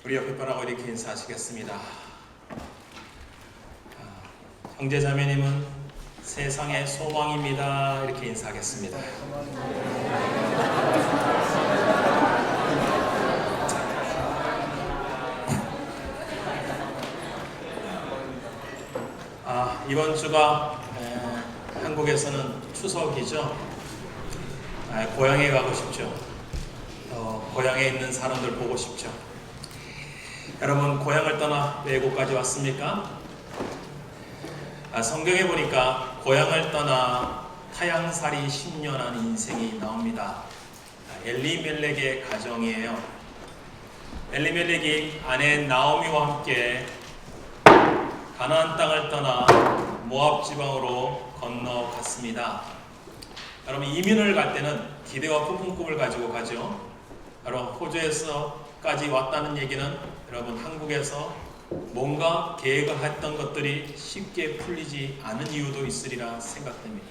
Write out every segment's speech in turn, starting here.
우리 옆에 분하고 이렇게 인사하시겠습니다. 형제 자매님은 세상의 소망입니다. 이렇게 인사하겠습니다. 이번 주가 한국에서는 추석이죠. 고향에 가고 싶죠. 고향에 있는 사람들 보고 싶죠. 여러분, 고향을 떠나 외국까지 왔습니까? 성경에 보니까 고향을 떠나 타향살이 10년 한 인생이 나옵니다. 엘리멜렉의 가정이에요. 엘리멜렉이 아내 나오미와 함께 가나안 땅을 떠나 모압 지방으로 건너갔습니다. 여러분, 이민을 갈 때는 기대와 부푼 꿈을 가지고 가죠. 여러분, 호주에서까지 왔다는 얘기는 여러분 한국에서 뭔가 계획을 했던 것들이 쉽게 풀리지 않은 이유도 있으리라 생각됩니다.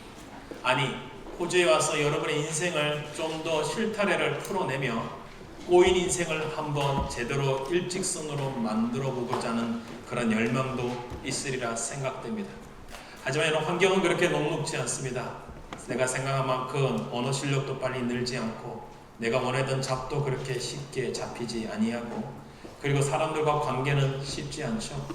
아니, 호주에 와서 여러분의 인생을 좀 더 실타래를 풀어내며 꼬인 인생을 한번 제대로 일직선으로 만들어 보고자 하는 그런 열망도 있으리라 생각됩니다. 하지만 이런 환경은 그렇게 녹록지 않습니다. 내가 생각한 만큼 언어 실력도 빨리 늘지 않고 내가 원하던 잡도 그렇게 쉽게 잡히지 아니하고, 그리고 사람들과 관계는 쉽지 않죠.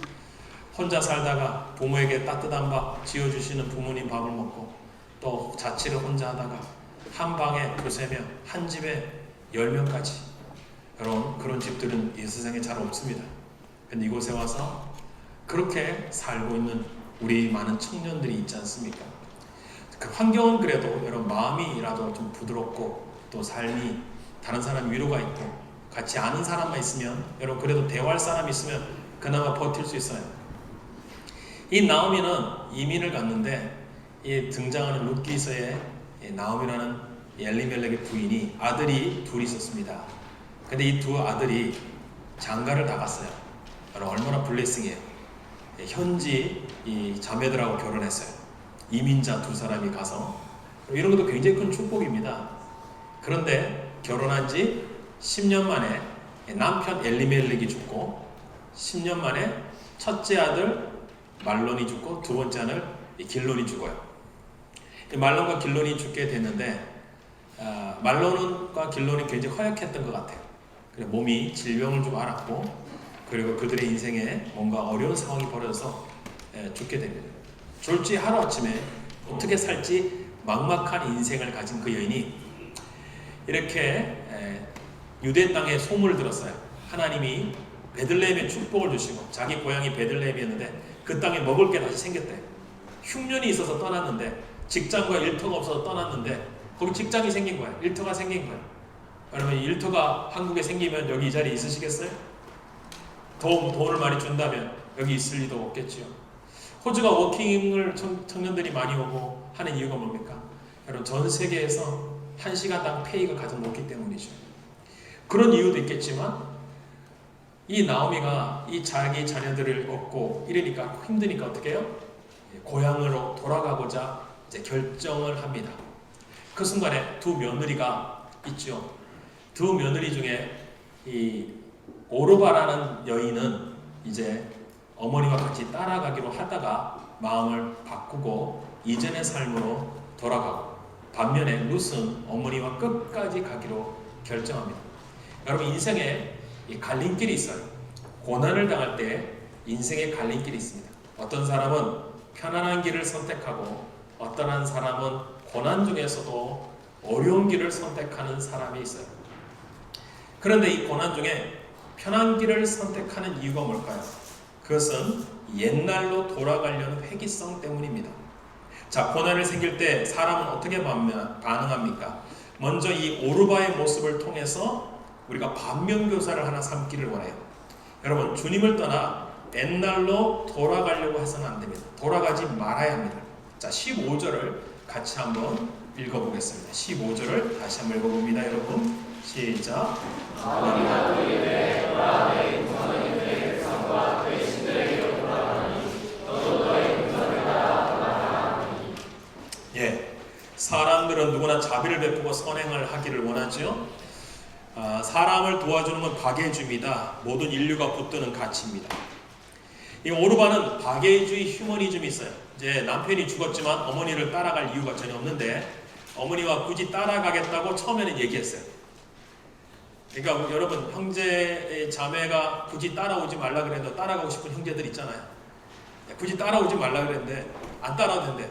혼자 살다가 부모에게 따뜻한 밥 지어주시는 부모님 밥을 먹고 또 자취를 혼자 하다가 한 방에 두세 명, 한 집에 10명까지, 여러분, 그런 집들은 이 세상에 잘 없습니다. 근데 이곳에 와서 그렇게 살고 있는 우리 많은 청년들이 있지 않습니까? 그 환경은 그래도 여러분 마음이라도 좀 부드럽고 또 삶이 다른 사람 위로가 있고 같이 아는 사람만 있으면, 여러분 그래도 대화할 사람이 있으면 그나마 버틸 수 있어요. 이 나오미는 이민을 갔는데 이 등장하는 룻기서의 나오미라는 엘리멜렉의 부인이 아들이 둘이 있었습니다. 근데 이 두 아들이 장가를 다 갔어요. 얼마나 블레싱이에요. 현지 이 자매들하고 결혼했어요. 이민자 두 사람이 가서. 이런 것도 굉장히 큰 축복입니다. 그런데 결혼한 지 10년 만에 남편 엘리멜렉이 죽고, 10년 만에 첫째 아들 말론이 죽고 두 번째 아들 길론이 죽어요. 말론과 길론이 죽게 됐는데 말론과 길론이 굉장히 허약했던 것 같아요. 몸이 질병을 좀 앓았고, 그리고 그들의 인생에 뭔가 어려운 상황이 벌어져서 죽게 됩니다. 졸지 하루아침에 어떻게 살지 막막한 인생을 가진 그 여인이 이렇게 유대 땅에 소문을 들었어요. 하나님이 베들레헴에 축복을 주시고, 자기 고향이 베들레헴이었는데 그 땅에 먹을 게 다시 생겼대. 흉년이 있어서 떠났는데, 직장과 일터가 없어서 떠났는데 거기 직장이 생긴 거야. 일터가 생긴 거야. 여러분, 일터가 한국에 생기면 여기 이 자리에 있으시겠어요? 돈을 많이 준다면 여기 있을 리도 없겠지요. 호주가 워킹을 청년들이 많이 오고 하는 이유가 뭡니까? 여러분, 전 세계에서 1시간당 페이가 가장 높기 때문이죠. 그런 이유도 있겠지만 이 나오미가 이 자기 자녀들을 얻고 이러니까 힘드니까 어떻게 해요? 고향으로 돌아가고자 이제 결정을 합니다. 그 순간에 두 며느리가 있죠. 두 며느리 중에 이 오르바라는 여인은 이제 어머니와 같이 따라가기로 하다가 마음을 바꾸고 이전의 삶으로 돌아가고, 반면에 룻은 어머니와 끝까지 가기로 결정합니다. 여러분, 인생에 이 갈림길이 있어요. 고난을 당할 때 인생의 갈림길이 있습니다. 어떤 사람은 편안한 길을 선택하고 어떤 사람은 고난 중에서도 어려운 길을 선택하는 사람이 있어요. 그런데 이 고난 중에 편한 길을 선택하는 이유가 뭘까요? 그것은 옛날로 돌아가려는 회귀성 때문입니다. 자, 고난을 생길 때 사람은 어떻게 반응합니까? 먼저 이 오르바의 모습을 통해서 우리가 반면교사를 하나 삼기를 원해요. 여러분, 주님을 떠나 옛날로 돌아가려고 해서는 안 됩니다. 돌아가지 말아야 합니다. 자, 15절을 같이 한번 읽어보겠습니다. 15절을 다시 한번 읽어봅니다. 여러분, 시작. 사람들은 누구나 자비를 베푸고 선행을 하기를 원하죠. 사람을 도와주는 건 박애주입니다. 모든 인류가 붙드는 가치입니다. 이 오르바는 박애주의 휴머니즘이 있어요. 이제 남편이 죽었지만 어머니를 따라갈 이유가 전혀 없는데 어머니와 굳이 따라가겠다고 처음에는 얘기했어요. 그러니까 여러분, 형제 자매가 굳이 따라오지 말라 그랬는데 따라가고 싶은 형제들 있잖아요. 굳이 따라오지 말라 그랬는데 안 따라도 된대.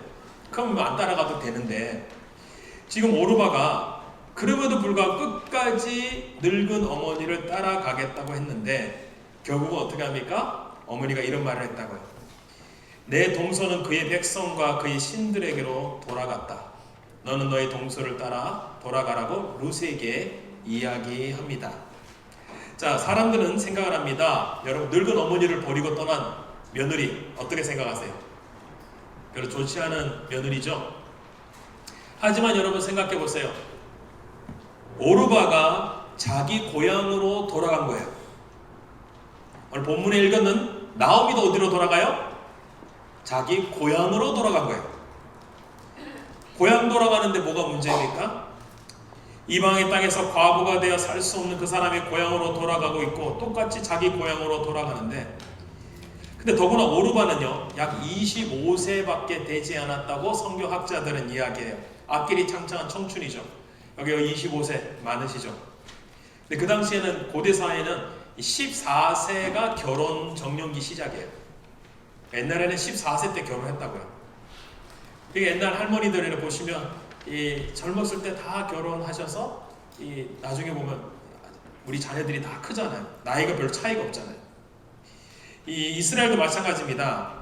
그럼 안 따라가도 되는데, 지금 오르바가 그럼에도 불구하고 끝까지 늙은 어머니를 따라가겠다고 했는데 결국은 어떻게 합니까? 어머니가 이런 말을 했다고요. 내 동서는 그의 백성과 그의 신들에게로 돌아갔다. 너는 너의 동서를 따라 돌아가라고 룻에게 이야기합니다. 자, 사람들은 생각을 합니다. 여러분, 늙은 어머니를 버리고 떠난 며느리 어떻게 생각하세요? 별로 좋지 않은 며느리죠. 하지만 여러분 생각해 보세요. 오르바가 자기 고향으로 돌아간 거예요. 오늘 본문에 읽었는 나오미도 어디로 돌아가요? 자기 고향으로 돌아간 거예요. 고향 돌아가는데 뭐가 문제입니까? 이방의 땅에서 과부가 되어 살 수 없는 그 사람이 고향으로 돌아가고 있고 똑같이 자기 고향으로 돌아가는데, 근데 더구나 오르바는요 약 25세밖에 되지 않았다고 성경학자들은 이야기해요. 앞길이 창창한 청춘이죠. 여기 25세 많으시죠. 근데 그 당시에는 고대 사회는 14세가 결혼 정년기 시작이에요. 옛날에는 14세 때 결혼했다고요. 옛날 할머니들을 보시면 젊었을 때 다 결혼하셔서 나중에 보면 우리 자녀들이 다 크잖아요. 나이가 별 차이가 없잖아요. 이스라엘도 마찬가지입니다.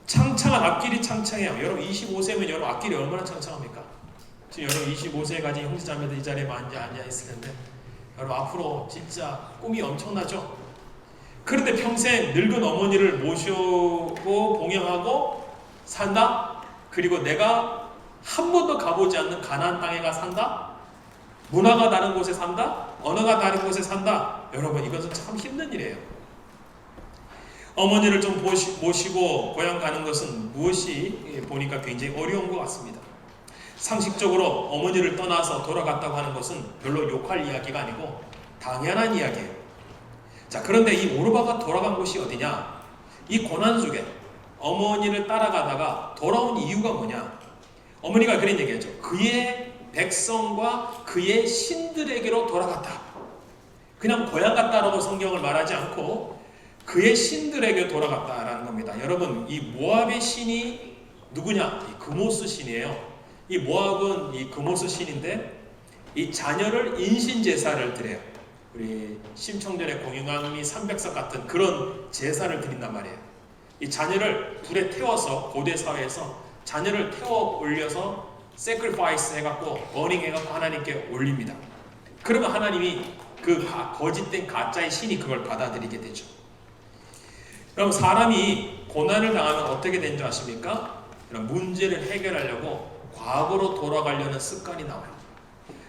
창창한 앞길이 창창해요. 여러분 25세면 여러분 앞길이 얼마나 창창합니까? 지금 여러분 25세 가진 형제자매들 이 자리에 앉아 있을 텐데 여러분 앞으로 진짜 꿈이 엄청나죠? 그런데 평생 늙은 어머니를 모시고 봉양하고 산다? 그리고 내가 한 번도 가보지 않는 가나안 땅에 가 산다? 문화가 다른 곳에 산다? 언어가 다른 곳에 산다? 여러분 이것은 참 힘든 일이에요. 어머니를 좀 모시고 고향 가는 것은 무엇이 보니까 굉장히 어려운 것 같습니다. 상식적으로 어머니를 떠나서 돌아갔다고 하는 것은 별로 욕할 이야기가 아니고 당연한 이야기예요. 자, 그런데 이 오르바가 돌아간 곳이 어디냐? 이 고난 속에 어머니를 따라가다가 돌아온 이유가 뭐냐? 어머니가 그런 얘기했죠. 그의 백성과 그의 신들에게로 돌아갔다. 그냥 고향 갔다라고 성경을 말하지 않고 그의 신들에게 돌아갔다라는 겁니다. 여러분, 이 모압의 신이 누구냐? 이 그모스 신이에요. 이 모압은 이 그모스 신인데 이 자녀를 인신 제사를 드려요. 우리 심청전의 공유강이 300석 같은 그런 제사를 드린단 말이에요. 이 자녀를 불에 태워서 고대 사회에서 자녀를 태워 올려서 sacrifice 해갖고 버닝 해갖고 하나님께 올립니다. 그러면 하나님이 그 거짓된 가짜의 신이 그걸 받아들이게 되죠. 그럼 사람이 고난을 당하면 어떻게 되는 줄 아십니까? 그럼 문제를 해결하려고 과거로 돌아가려는 습관이 나와요.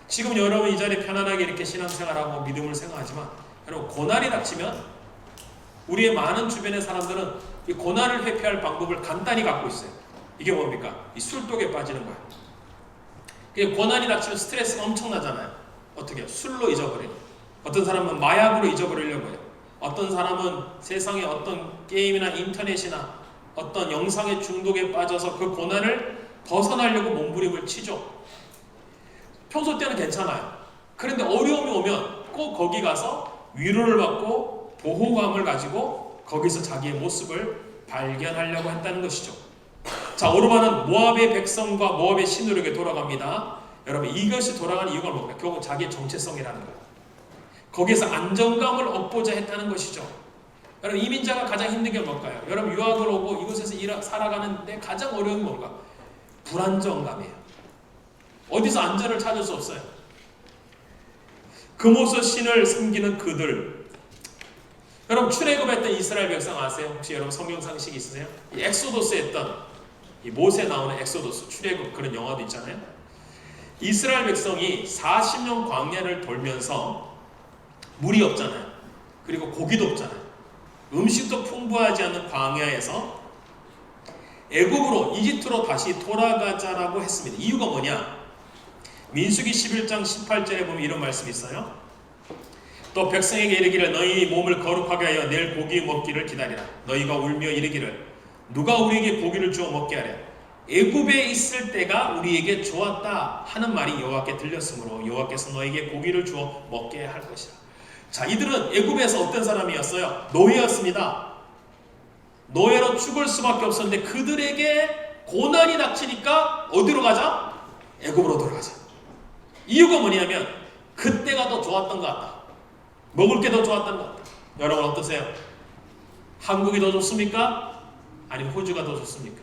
지금 여러분 이 자리에 편안하게 이렇게 신앙생활하고 믿음을 생각하지만 여러분 고난이 닥치면 우리의 많은 주변의 사람들은 이 고난을 회피할 방법을 간단히 갖고 있어요. 이게 뭡니까? 이 술독에 빠지는 거예요. 고난이 닥치면 스트레스가 엄청나잖아요. 어떻게 해요? 술로 잊어버려요. 어떤 사람은 마약으로 잊어버리려고 해요. 어떤 사람은 세상의 어떤 게임이나 인터넷이나 어떤 영상의 중독에 빠져서 그 고난을 벗어나려고 몸부림을 치죠. 평소 때는 괜찮아요. 그런데 어려움이 오면 꼭 거기 가서 위로를 받고 보호감을 가지고 거기서 자기의 모습을 발견하려고 했다는 것이죠. 자, 오르바는 모압의 백성과 모압의 신으로에게 돌아갑니다. 여러분 이것이 돌아가는 이유가 뭘까요? 결국 자기의 정체성이라는 거예요. 거기에서 안정감을 얻고자 했다는 것이죠. 여러분 이민자가 가장 힘든 게 뭘까요? 여러분 유학을 오고 이곳에서 살아가는데 가장 어려운 게 뭔가? 불안정감이에요. 어디서 안전을 찾을 수 없어요. 그모스 신을 섬기는 그들. 여러분 출애굽했던 이스라엘 백성 아세요? 혹시 여러분 성경 상식 있으세요? 이 엑소도스 했던 이 모세 나오는 엑소도스 출애굽 그런 영화도 있잖아요. 이스라엘 백성이 40년 광야를 돌면서 물이 없잖아요. 그리고 고기도 없잖아요. 음식도 풍부하지 않는 광야에서 애굽으로 이집트로 다시 돌아가자라고 했습니다. 이유가 뭐냐? 민수기 11장 18절에 보면 이런 말씀이 있어요. 또 백성에게 이르기를 너희 몸을 거룩하게 하여 내일 고기 먹기를 기다리라. 너희가 울며 이르기를 누가 우리에게 고기를 주어 먹게 하랴. 애굽에 있을 때가 우리에게 좋았다 하는 말이 여호와께 들렸으므로 여호와께서 너희에게 고기를 주어 먹게 할 것이라. 자, 이들은 애굽에서 어떤 사람이었어요? 노예였습니다. 노예로 죽을 수밖에 없었는데 그들에게 고난이 닥치니까 어디로 가자? 애굽으로 돌아가자. 이유가 뭐냐면 그때가 더 좋았던 것 같다. 먹을 게 더 좋았던 것 같다. 여러분 어떠세요? 한국이 더 좋습니까? 아니면 호주가 더 좋습니까?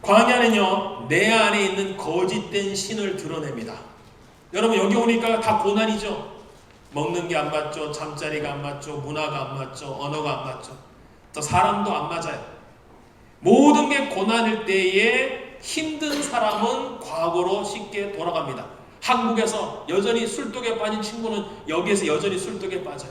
광야는요, 내 안에 있는 거짓된 신을 드러냅니다. 여러분 여기 오니까 다 고난이죠. 먹는 게 안 맞죠. 잠자리가 안 맞죠. 문화가 안 맞죠. 언어가 안 맞죠. 또 사람도 안 맞아요. 모든 게 고난일 때에 힘든 사람은 과거로 쉽게 돌아갑니다. 한국에서 여전히 술독에 빠진 친구는 여기에서 여전히 술독에 빠져요.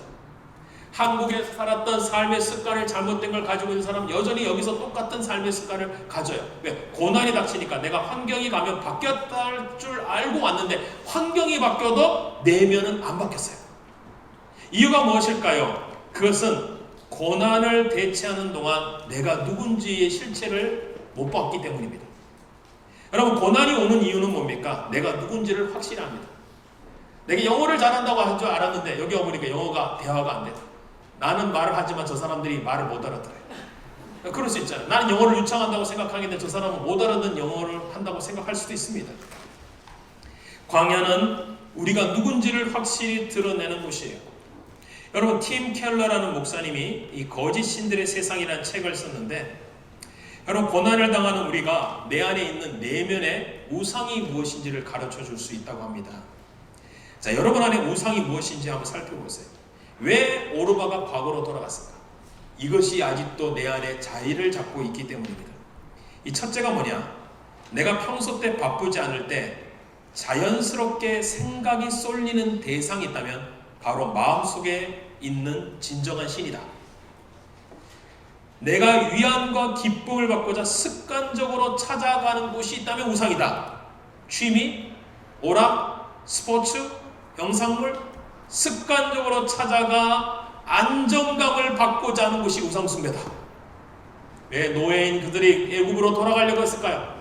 한국에서 살았던 삶의 습관을 잘못된 걸 가지고 있는 사람은 여전히 여기서 똑같은 삶의 습관을 가져요. 왜? 고난이 닥치니까 내가 환경이 가면 바뀌었다는 줄 알고 왔는데 환경이 바뀌어도 내면은 안 바뀌었어요. 이유가 무엇일까요? 그것은 고난을 대체하는 동안 내가 누군지의 실체를 못 봤기 때문입니다. 여러분 고난이 오는 이유는 뭡니까? 내가 누군지를 확실히 압니다. 내가 영어를 잘한다고 할 줄 알았는데 여기 와보니까 영어가 대화가 안 돼. 나는 말을 하지만 저 사람들이 말을 못 알아들어요. 그럴 수 있잖아요. 나는 영어를 유창한다고 생각하는데 저 사람은 못 알아듣는 영어를 한다고 생각할 수도 있습니다. 광야는 우리가 누군지를 확실히 드러내는 곳이에요. 여러분 팀 켈러라는 목사님이 이 거짓 신들의 세상이라는 책을 썼는데 여러분 고난을 당하는 우리가 내 안에 있는 내면의 우상이 무엇인지를 가르쳐 줄 수 있다고 합니다. 자, 여러분 안에 우상이 무엇인지 한번 살펴보세요. 왜 오르바가 과거로 돌아갔을까? 이것이 아직도 내 안에 자리를 잡고 있기 때문입니다. 이 첫째가 뭐냐? 내가 평소 때 바쁘지 않을 때 자연스럽게 생각이 쏠리는 대상이 있다면 바로 마음속에 있는 진정한 신이다. 내가 위안과 기쁨을 받고자 습관적으로 찾아가는 곳이 있다면 우상이다. 취미, 오락, 스포츠, 영상물, 습관적으로 찾아가 안정감을 받고자 하는 곳이 우상숭배다. 왜 노예인 그들이 애굽으로 돌아가려고 했을까요?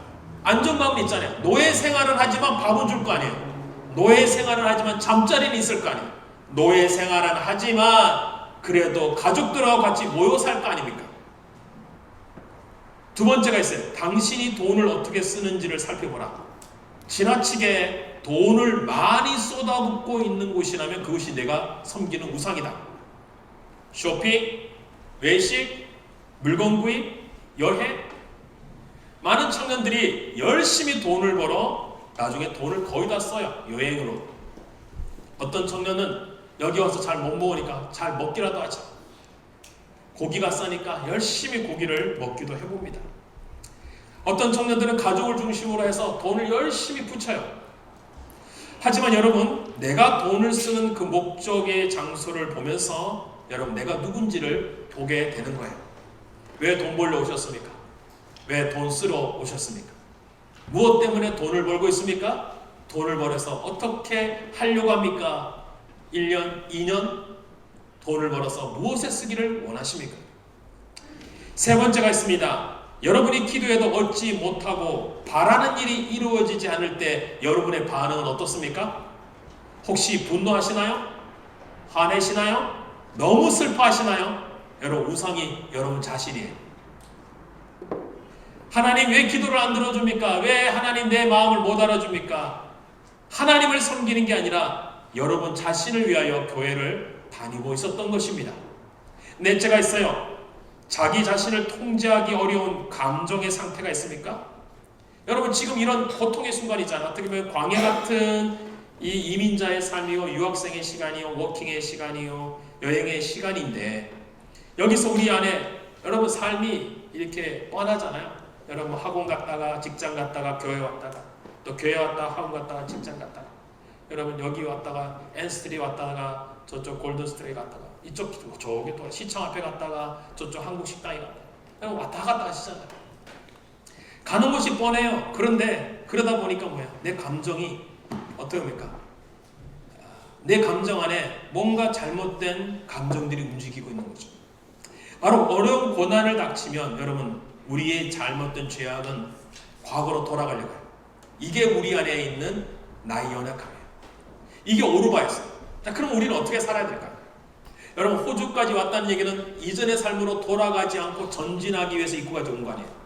안정감은 있잖아요. 노예 생활을 하지만 밥은 줄 거 아니에요. 노예 생활을 하지만 잠자리는 있을 거 아니에요. 노예 생활은 하지만 그래도 가족들하고 같이 모여 살 거 아닙니까? 두 번째가 있어요. 당신이 돈을 어떻게 쓰는지를 살펴보라. 지나치게 돈을 많이 쏟아붓고 있는 곳이라면 그것이 내가 섬기는 우상이다. 쇼핑, 외식, 물건 구입, 여행. 많은 청년들이 열심히 돈을 벌어 나중에 돈을 거의 다 써요. 여행으로. 어떤 청년은 여기 와서 잘 못 먹으니까 잘 먹기라도 하자. 고기가 싸니까 열심히 고기를 먹기도 해봅니다. 어떤 청년들은 가족을 중심으로 해서 돈을 열심히 붙여요. 하지만 여러분, 내가 돈을 쓰는 그 목적의 장소를 보면서 여러분 내가 누군지를 보게 되는 거예요. 왜 돈 벌러 오셨습니까? 왜 돈 쓰러 오셨습니까? 무엇 때문에 돈을 벌고 있습니까? 돈을 벌어서 어떻게 하려고 합니까? 1년, 2년 돈을 벌어서 무엇에 쓰기를 원하십니까? 세 번째가 있습니다. 여러분이 기도해도 얻지 못하고 바라는 일이 이루어지지 않을 때 여러분의 반응은 어떻습니까? 혹시 분노하시나요? 화내시나요? 너무 슬퍼하시나요? 여러분 우상이 여러분 자신이에요. 하나님 왜 기도를 안 들어줍니까? 왜 하나님 내 마음을 못 알아줍니까? 하나님을 섬기는 게 아니라 여러분 자신을 위하여 교회를 다니고 있었던 것입니다. 넷째가 있어요. 자기 자신을 통제하기 어려운 감정의 상태가 있습니까? 여러분 지금 이런 고통의 순간이잖아요. 어떻게 보면 광야 같은 이 이민자의 삶이요, 유학생의 시간이요, 워킹의 시간이요, 여행의 시간인데 여기서 우리 안에 여러분 삶이 이렇게 뻔하잖아요. 여러분 학원 갔다가 직장 갔다가 교회 왔다가 또 교회 왔다가 학원 갔다가 직장 갔다가 여러분 여기 왔다가 N스트리 왔다가 저쪽 골든스트리 갔다가 이쪽 저기 또 시청 앞에 갔다가 저쪽 한국 식당에 갔다가 여러분 왔다 갔다 하시잖아요. 가는 곳이 뻔해요. 그런데 그러다 보니까 뭐야? 내 감정이 어떻게 합니까? 내 감정 안에 뭔가 잘못된 감정들이 움직이고 있는 거죠. 바로 어려운 고난을 닥치면 여러분, 우리의 잘못된 죄악은 과거로 돌아가려고 해요. 이게 우리 안에 있는 나의 연약함이에요. 이게 오르바였어요. 자, 그럼 우리는 어떻게 살아야 될까요? 여러분, 호주까지 왔다는 얘기는 이전의 삶으로 돌아가지 않고 전진하기 위해서 입구까지 온 거 아니에요.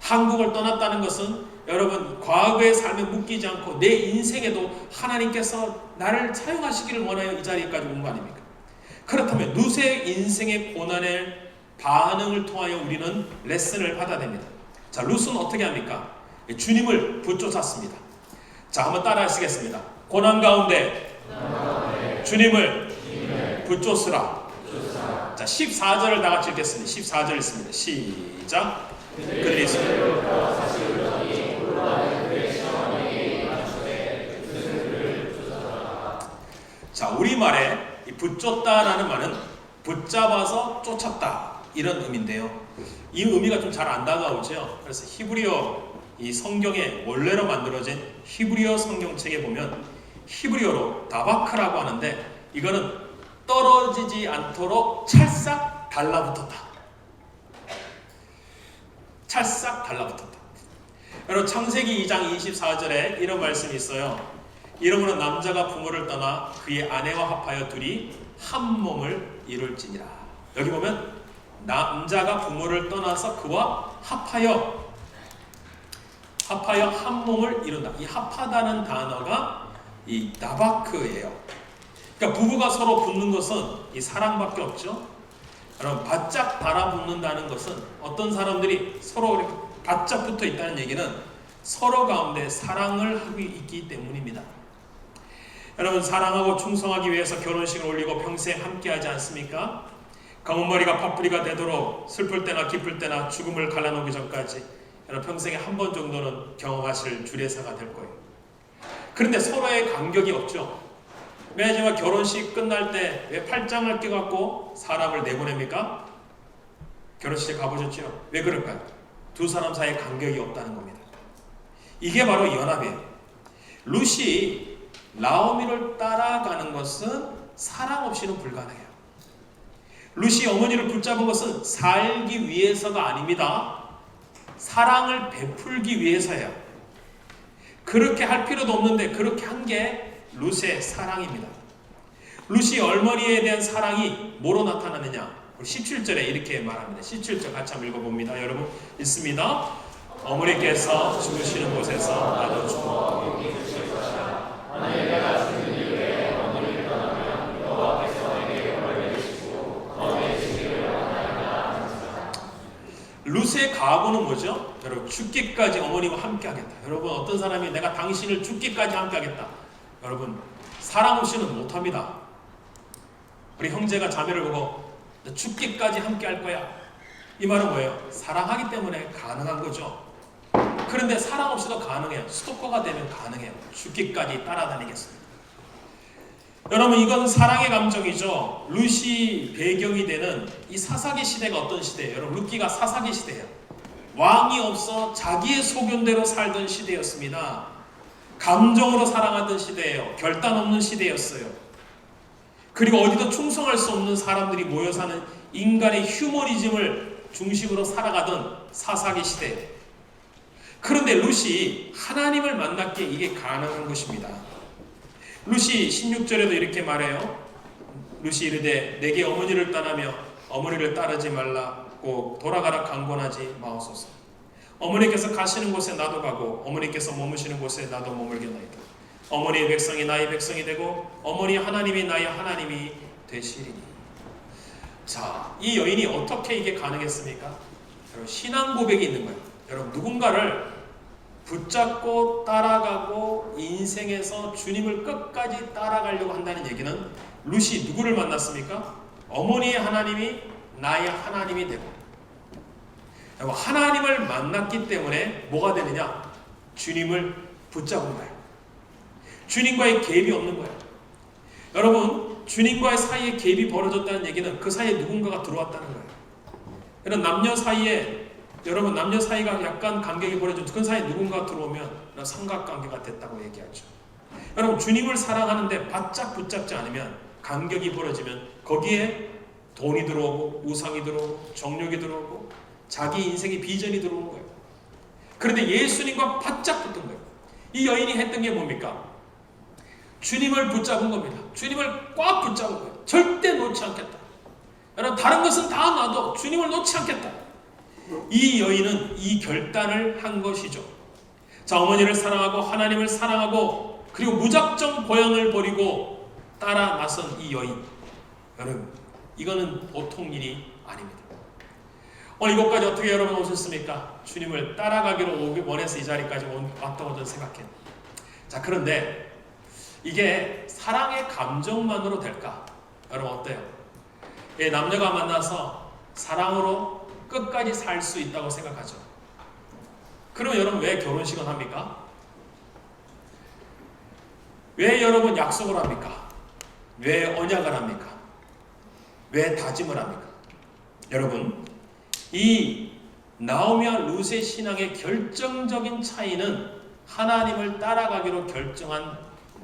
한국을 떠났다는 것은 여러분, 과거의 삶에 묶이지 않고 내 인생에도 하나님께서 나를 사용하시기를 원하여 이 자리까지 온 거 아닙니까? 그렇다면 룻의 인생의 고난의 반응을 통하여 우리는 레슨을 받아야 됩니다. 자, 룻은 어떻게 합니까? 주님을 붙잡았습니다. 자, 한번 따라 하시겠습니다. 고난 가운데 주님을 붙잡으라. 자, 14절을 다 같이 읽겠습니다. 14절 읽습니다. 시작. 그들이 자, 우리말에 이 붙잡다라는 말은 붙잡아서 쫓았다 이런 의미인데요. 이 의미가 좀 잘 안 다가오죠. 그래서 히브리어 이 성경에 원래로 만들어진 히브리어 성경책에 보면 히브리어로 다바크라고 하는데 이거는 떨어지지 않도록 찰싹 달라붙었다. 찰싹 달라붙었다. 여러분, 창세기 2장 24절에 이런 말씀이 있어요. 이러므로 남자가 부모를 떠나 그의 아내와 합하여 둘이 한 몸을 이룰지니라. 여기 보면 남자가 부모를 떠나서 그와 합하여 한 몸을 이룬다. 이 합하다는 단어가 이 다바크예요. 그러니까 부부가 서로 붙는 것은 이 사랑밖에 없죠. 여러분, 바짝 달아붙는다는 것은 어떤 사람들이 서로 이렇게 바짝 붙어 있다는 얘기는 서로 가운데 사랑을 하고 있기 때문입니다. 여러분, 사랑하고 충성하기 위해서 결혼식을 올리고 평생 함께하지 않습니까? 검은머리가 팥뿌리가 되도록 슬플 때나 기쁠 때나 죽음을 갈라놓기 전까지 여러분, 평생에 한 번 정도는 경험하실 주례사가 될 거예요. 그런데 서로의 간격이 없죠. 매년 결혼식 끝날 때 왜 팔짱을 껴갖고 사람을 내보냅니까? 결혼식에 가보셨죠? 왜 그럴까요? 두 사람 사이에 간격이 없다는 겁니다. 이게 바로 연합이에요. 룻이 나오미를 따라가는 것은 사랑 없이는 불가능해요. 룻이 어머니를 붙잡은 것은 살기 위해서가 아닙니다. 사랑을 베풀기 위해서예요. 그렇게 할 필요도 없는데 그렇게 한 게 룻의 사랑입니다. 룻이 어머니에 대한 사랑이 뭐로 나타나느냐? 17절에 이렇게 말합니다. 17절 같이 한번 읽어봅니다. 여러분, 읽습니다. 어머니께서 죽으시는 곳에서 나도 죽어 룻의 각오는 뭐죠? 여러분, 죽기까지 어머니와 함께 하겠다. 여러분, 어떤 사람이 내가 당신을 죽기까지 함께 하겠다. 여러분, 사랑 없이는 못합니다. 우리 형제가 자매를 보고 죽기까지 함께 할 거야. 이 말은 뭐예요? 사랑하기 때문에 가능한 거죠. 그런데 사랑 없이도 가능해요. 스토커가 되면 가능해요. 죽기까지 따라다니겠습니다. 여러분, 이건 사랑의 감정이죠. 룻이 배경이 되는 이 사사기 시대가 어떤 시대예요? 여러분, 룻기가 사사기 시대예요. 왕이 없어 자기의 소견대로 살던 시대였습니다. 감정으로 사랑하던 시대예요. 결단 없는 시대였어요. 그리고 어디도 충성할 수 없는 사람들이 모여 사는 인간의 휴머니즘을 중심으로 살아가던 사사기 시대예요. 그런데 룻이 하나님을 만났기에 이게 가능한 것입니다. 룻이 16절에도 이렇게 말해요. 룻이 이르되 내게 어머니를 떠나며 어머니를 따르지 말라고 돌아가라 강권하지 마옵소서. 어머니께서 가시는 곳에 나도 가고 어머니께서 머무시는 곳에 나도 머물겠나이다. 어머니의 백성이 나의 백성이 되고 어머니 하나님이 나의 하나님이 되시리니. 자, 이 여인이 어떻게 이게 가능했습니까? 여러분, 신앙 고백이 있는 거예요. 여러분, 누군가를 붙잡고 따라가고 인생에서 주님을 끝까지 따라가려고 한다는 얘기는 룻이 누구를 만났습니까? 어머니의 하나님이 나의 하나님이 되고, 하나님을 만났기 때문에 뭐가 되느냐? 주님을 붙잡은 거예요. 주님과의 갭이 없는 거예요. 여러분, 주님과의 사이에 갭이 벌어졌다는 얘기는 그 사이에 누군가가 들어왔다는 거예요. 이런 남녀 사이에 여러분 남녀 사이가 약간 간격이 벌어져 그 사이에 누군가 들어오면 삼각관계가 됐다고 얘기하죠. 여러분 주님을 사랑하는데 바짝 붙잡지 않으면 간격이 벌어지면 거기에 돈이 들어오고 우상이 들어오고 정욕이 들어오고 자기 인생의 비전이 들어오는 거예요. 그런데 예수님과 바짝 붙은 거예요. 이 여인이 했던 게 뭡니까? 주님을 붙잡은 겁니다. 주님을 꽉 붙잡은 거예요. 절대 놓지 않겠다. 여러분 다른 것은 다 놔도 주님을 놓지 않겠다. 이 여인은 이 결단을 한 것이죠. 자, 어머니를 사랑하고 하나님을 사랑하고 그리고 무작정 보양을 버리고 따라 나선 이 여인. 여러분 이거는 보통 일이 아닙니다. 오늘 이곳까지 어떻게 여러분 오셨습니까? 주님을 따라가기로 오기 원해서 이 자리까지 왔다고 저는 생각해요. 자, 그런데 이게 사랑의 감정만으로 될까? 여러분 어때요? 남녀가 만나서 사랑으로 끝까지 살 수 있다고 생각하죠. 그럼 여러분 왜 결혼식을 합니까? 왜 여러분 약속을 합니까? 왜 언약을 합니까? 왜 다짐을 합니까? 여러분 이 나오미와 룻의 신앙의 결정적인 차이는 하나님을 따라가기로 결정한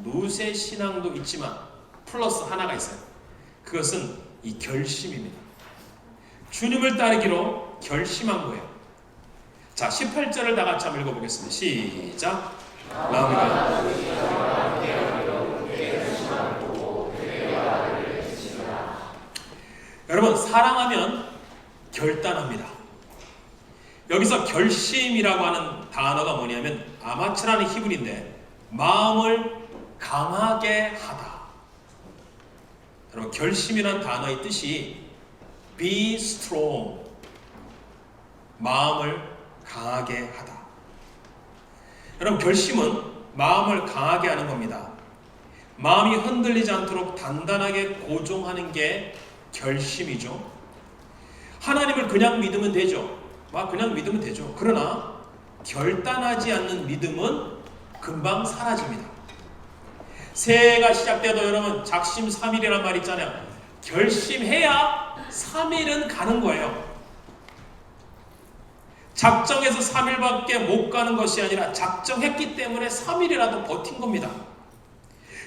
룻의 신앙도 있지만 플러스 하나가 있어요. 그것은 이 결심입니다. 주님을 따르기로 결심한 거예요. 자, 18절을 다 같이 한번 읽어보겠습니다. 시작. 나오미가 여러분 사랑하면 결단합니다. 여기서 결심이라고 하는 단어가 뭐냐면 아마츠라는 히브리인데 마음을 강하게 하다. 여러분 결심이라는 단어의 뜻이 be strong, 마음을 강하게 하다. 여러분 결심은 마음을 강하게 하는 겁니다. 마음이 흔들리지 않도록 단단하게 고정하는 게 결심이죠. 하나님을 그냥 믿으면 되죠. 그냥 믿으면 되죠. 그러나 결단하지 않는 믿음은 금방 사라집니다. 새해가 시작돼도 여러분 작심삼일이란 말 있잖아요. 결심해야 3일은 가는 거예요. 작정해서 3일밖에 못 가는 것이 아니라 작정했기 때문에 3일이라도 버틴 겁니다.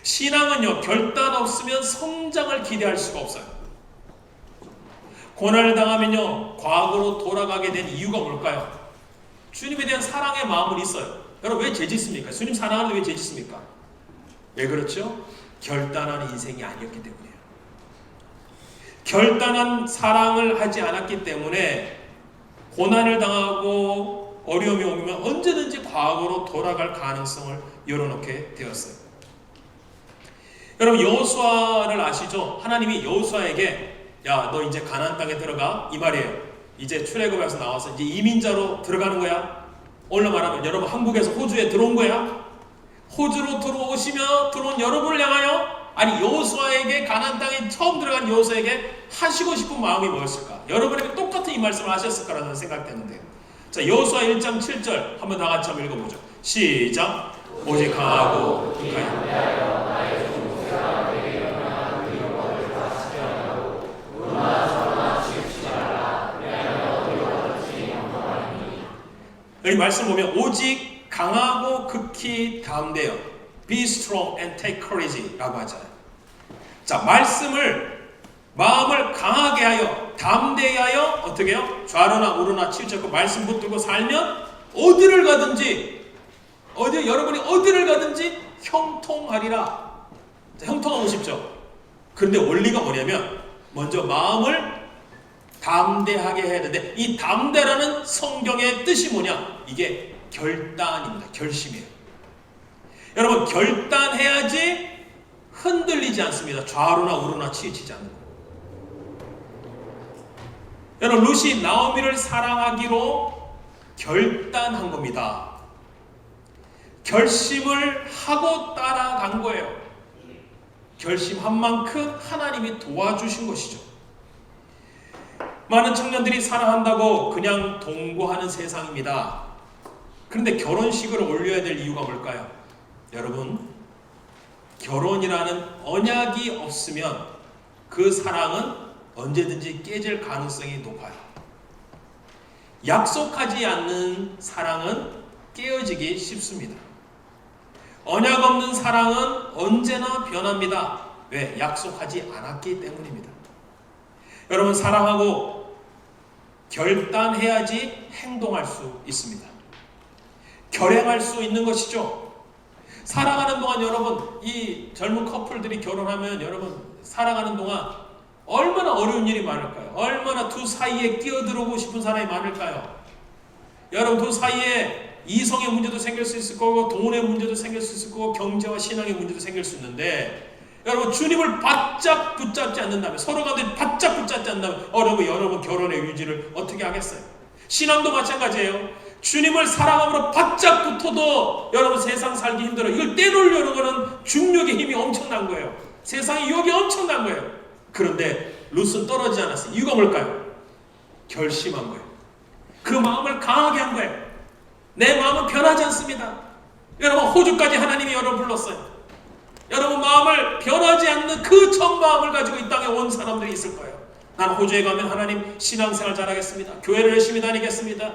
신앙은요 결단 없으면 성장을 기대할 수가 없어요. 고난을 당하면요 과거로 돌아가게 된 이유가 뭘까요? 주님에 대한 사랑의 마음은 있어요. 여러분 왜 죄짓습니까? 주님 사랑하는데 왜 죄짓습니까? 왜 그렇죠? 결단한 인생이 아니었기 때문이에요. 결단한 사랑을 하지 않았기 때문에 고난을 당하고 어려움이 오면 언제든지 과거로 돌아갈 가능성을 열어놓게 되었어요. 여러분 여호수아를 아시죠? 하나님이 여호수아에게 야, 너 이제 가나안 땅에 들어가 이 말이에요. 이제 출애굽에서 나와서 이제 이민자로 들어가는 거야. 오늘 말하면 여러분 한국에서 호주에 들어온 거야. 호주로 들어온 여러분을 향하여 아니 여호수아에게 가나안 땅에 처음 들어간 여호수아에게 하시고 싶은 마음이 뭐였을까? 여러분에게 똑같은 이 말씀을 하셨을 거라는 생각되는데요. 자, 여호수아 1장 7절 한번 다 같이 한번 읽어보죠. 시작. 오직 강하고 극하여 여기 말씀 보면 오직 강하고 극히 담대여 be strong and take courage 라고 하잖아요. 자, 마음을 강하게 하여 담대히 하여 어떻게 해요? 좌로나 우로나 치우쳤고 말씀 붙들고 살면 어디를 가든지 여러분이 어디를 가든지 형통하리라. 자, 형통하고 싶죠? 그런데 원리가 뭐냐면 먼저 마음을 담대하게 해야 되는데 이 담대라는 성경의 뜻이 뭐냐? 이게 결단입니다. 결심이에요. 여러분 결단해야지 흔들리지 않습니다. 좌로나 우로나 치우치지 않는 거예요. 여러분 룻이 나오미를 사랑하기로 결단한 겁니다. 결심을 하고 따라간 거예요. 결심한 만큼 하나님이 도와주신 것이죠. 많은 청년들이 사랑한다고 그냥 동거하는 세상입니다. 그런데 결혼식을 올려야 될 이유가 뭘까요? 여러분, 결혼이라는 언약이 없으면 그 사랑은 언제든지 깨질 가능성이 높아요. 약속하지 않는 사랑은 깨어지기 쉽습니다. 언약 없는 사랑은 언제나 변합니다. 왜? 약속하지 않았기 때문입니다. 여러분, 사랑하고 결단해야지 행동할 수 있습니다. 결행할 수 있는 것이죠. 사랑하는 동안 여러분, 이 젊은 커플들이 결혼하면 여러분, 살아가는 동안 얼마나 어려운 일이 많을까요? 얼마나 두 사이에 끼어들어오고 싶은 사람이 많을까요? 여러분, 두 사이에 이성의 문제도 생길 수 있을 거고, 돈의 문제도 생길 수 있을 거고, 경제와 신앙의 문제도 생길 수 있는데, 여러분, 주님을 바짝 붙잡지 않는다면, 서로 간에 바짝 붙잡지 않는다면 여러분 결혼의 유지를 어떻게 하겠어요? 신앙도 마찬가지예요. 주님을 사랑함으로 바짝 붙어도 여러분 세상 살기 힘들어. 이걸 떼놓으려는 거는 중력의 힘이 엄청난 거예요. 세상의 유혹이 엄청난 거예요. 그런데 룻은 떨어지지 않았어요. 이유가 뭘까요? 결심한 거예요. 그 마음을 강하게 한 거예요. 내 마음은 변하지 않습니다. 여러분, 호주까지 하나님이 여러분 불렀어요. 여러분, 마음을 변하지 않는 그 첫 마음을 가지고 이 땅에 온 사람들이 있을 거예요. 난 호주에 가면 하나님 신앙생활 잘하겠습니다. 교회를 열심히 다니겠습니다.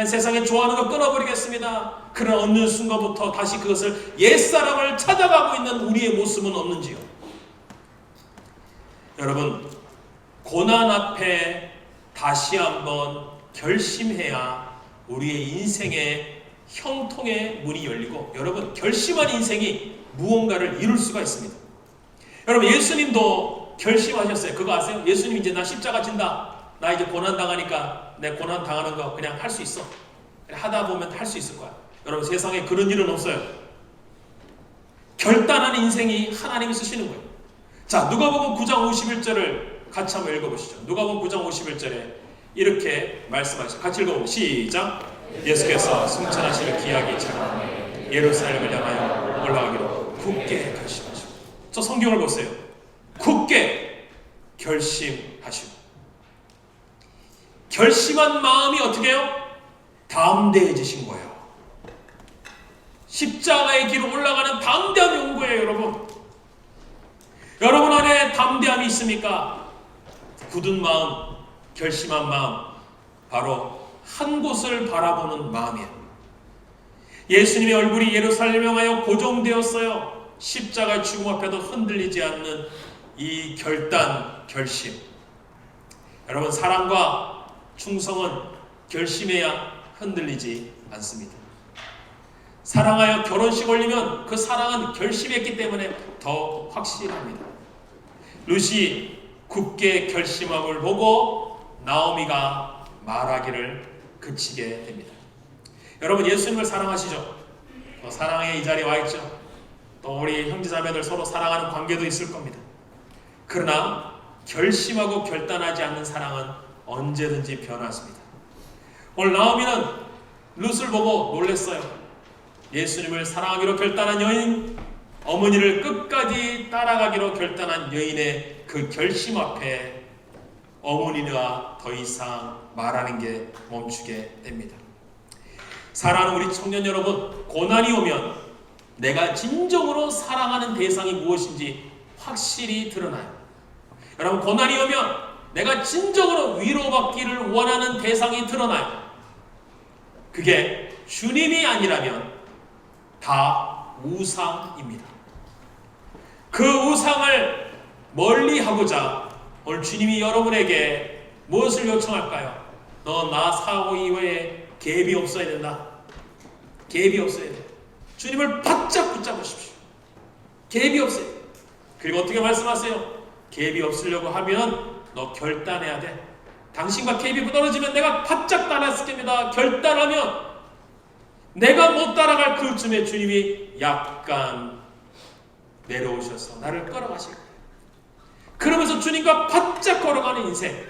세상에 좋아하는 거 끊어버리겠습니다. 그러나 어느 순간부터 다시 그것을 옛사람을 찾아가고 있는 우리의 모습은 없는지요? 여러분, 고난 앞에 다시 한번 결심해야 우리의 인생의 형통의 문이 열리고, 여러분, 결심한 인생이 무언가를 이룰 수가 있습니다. 여러분, 예수님도 결심하셨어요. 그거 아세요? 예수님 이제 나 십자가 진다. 나 이제 고난 당하니까 내 고난 당하는 거 그냥 할 수 있어. 하다 보면 할 수 있을 거야. 여러분, 세상에 그런 일은 없어요. 결단하는 인생이 하나님이 쓰시는 거예요. 자, 누가복음 9장 51절을 같이 한번 읽어보시죠. 누가복음 9장 51절에 이렇게 말씀하시죠. 같이 읽어봅니다. 시작. 예수께서 승천하시는 기약이 차가 예루살렘을 향하여 올라가기로 굳게 결심하시고. 저 성경을 보세요. 굳게 결심하시고. 결심한 마음이 어떻게 해요? 담대해지신 거예요. 십자가의 길로 올라가는 담대함이 온 거예요, 여러분. 여러분 안에 담대함이 있습니까? 굳은 마음, 결심한 마음, 바로 한 곳을 바라보는 마음이에요. 예수님의 얼굴이 예루살렘에 향하여 고정되었어요. 십자가의 죽음 앞에도 흔들리지 않는 이 결단, 결심. 여러분, 사랑과 충성은 결심해야 흔들리지 않습니다. 사랑하여 결혼식 올리면 그 사랑은 결심했기 때문에 더 확실합니다. 룻이 굳게 결심함을 보고 나오미가 말하기를 그치게 됩니다. 여러분, 예수님을 사랑하시죠? 사랑의 이 자리에 와 있죠? 또 우리 형제자매들 서로 사랑하는 관계도 있을 겁니다. 그러나 결심하고 결단하지 않는 사랑은 언제든지 변하십니다. 오늘 나오미는 룻을 보고 놀랐어요. 예수님을 사랑하기로 결단한 여인, 어머니를 끝까지 따라가기로 결단한 여인의 그 결심 앞에 어머니가 더 이상 말하는 게 멈추게 됩니다. 사랑하는 우리 청년 여러분, 고난이 오면 내가 진정으로 사랑하는 대상이 무엇인지 확실히 드러나요. 여러분, 고난이 오면 내가 진정으로 위로받기를 원하는 대상이 드러나요. 그게 주님이 아니라면 다 우상입니다. 그 우상을 멀리하고자 오늘 주님이 여러분에게 무엇을 요청할까요? 너 나 사고 이외에 갭이 없어야 된다. 갭이 없어야 돼. 주님을 바짝 붙잡으십시오. 갭이 없어요. 그리고 어떻게 말씀하세요? 갭이 없으려고 하면 너 결단해야 돼. 당신과 갭이 떨어지면 내가 바짝 따라갈 겁니다. 결단하면 내가 못 따라갈 그쯤에 주님이 약간 내려오셔서 나를 끌어가실 거예요. 그러면서 주님과 바짝 걸어가는 인생.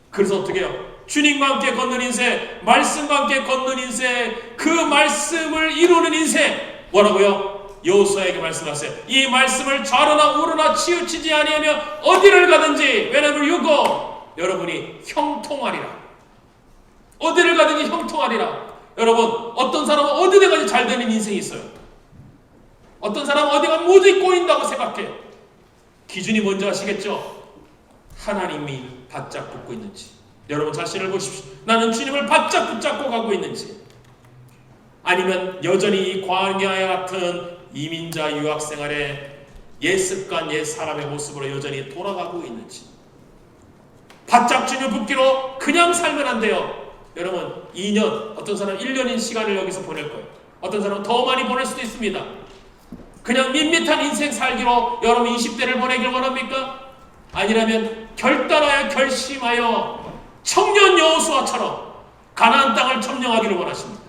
그래서 어떻게 해요? 주님과 함께 걷는 인생, 말씀과 함께 걷는 인생, 그 말씀을 이루는 인생. 뭐라고요? 여호수아에게 말씀하세요. 이 말씀을 좌로나 우로나 치우치지 아니하며 어디를 가든지 왜냐면 유고 여러분이 형통하리라. 어디를 가든지 형통하리라. 여러분, 어떤 사람은 어디에 가든지 잘 되는 인생이 있어요. 어떤 사람은 어디 가면 모두 꼬인다고 생각해요. 기준이 뭔지 아시겠죠? 하나님이 바짝 붙고 있는지, 여러분 자신을 보십시오. 나는 주님을 바짝 붙잡고 가고 있는지, 아니면 여전히 이 광야와 같은 이민자 유학생활의 옛 습관, 옛 사람의 모습으로 여전히 돌아가고 있는지. 바짝 주님을 붙기로 그냥 살면 안 돼요. 여러분 2년, 어떤 사람 1년인 시간을 여기서 보낼 거예요. 어떤 사람은 더 많이 보낼 수도 있습니다. 그냥 밋밋한 인생 살기로 여러분 20대를 보내길 원합니까? 아니라면 결단하여 결심하여 청년 여호수아처럼 가나안 땅을 점령하기를 원하십니까?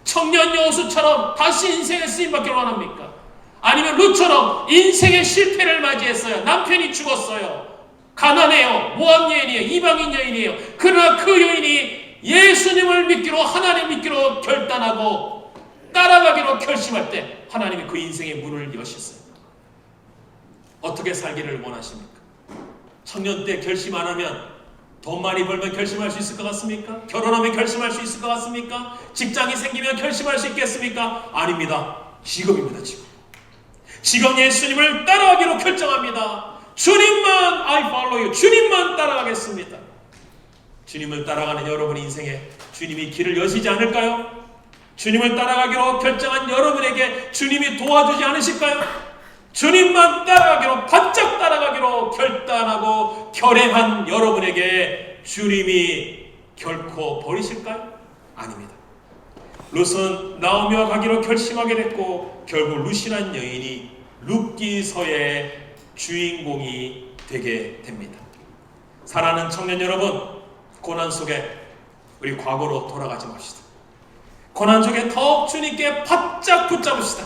청년 여호수처럼 다시 인생에 쓰임받기를 원합니까? 아니면 룻처럼 인생의 실패를 맞이했어요. 남편이 죽었어요. 가난해요. 모압 여인이에요. 이방인 여인이에요. 그러나 그 여인이 예수님을 믿기로, 하나님 믿기로 결단하고 따라가기로 결심할 때 하나님이 그 인생의 문을 여셨어요. 어떻게 살기를 원하십니까? 청년 때 결심 안 하면 돈 많이 벌면 결심할 수 있을 것 같습니까? 결혼하면 결심할 수 있을 것 같습니까? 직장이 생기면 결심할 수 있겠습니까? 아닙니다. 지금입니다. 지금 예수님을 따라가기로 결정합니다. 주님만 I follow you. 주님만 따라가겠습니다. 주님을 따라가는 여러분 인생에 주님이 길을 여시지 않을까요? 주님을 따라가기로 결정한 여러분에게 주님이 도와주지 않으실까요? 주님만 따라가기로, 바짝 따라가기로 결단하고 결행한 여러분에게 주님이 결코 버리실까요? 아닙니다. 룻은 나오미와 가기로 결심하게 됐고 결국 룻이란 여인이 룻기서의 주인공이 되게 됩니다. 사랑하는 청년 여러분, 고난 속에 우리 과거로 돌아가지 맙시다. 고난 중에 더욱 주님께 바짝 붙잡읍시다.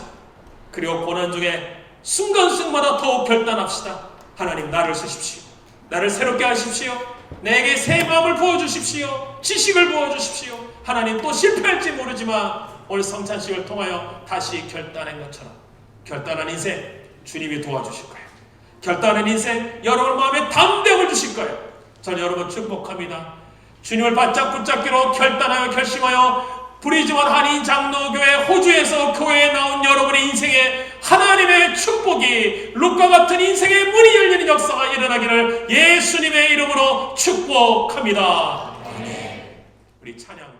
그리고 고난 중에 순간순간마다 더욱 결단합시다. 하나님, 나를 쓰십시오. 나를 새롭게 하십시오. 내게 새 마음을 부어주십시오. 지식을 부어주십시오. 하나님, 또 실패할지 모르지만 오늘 성찬식을 통하여 다시 결단한 것처럼 결단한 인생 주님이 도와주실 거예요. 결단한 인생 여러분 마음에 담대함을 주실 거예요. 저는 여러분 축복합니다. 주님을 바짝 붙잡기로 결단하여 결심하여 브리즈원 한인 장로교회 호주에서 교회에 나온 여러분의 인생에 하나님의 축복이 룻과 같은 인생의 문이 열리는 역사가 일어나기를 예수님의 이름으로 축복합니다. 우리 찬양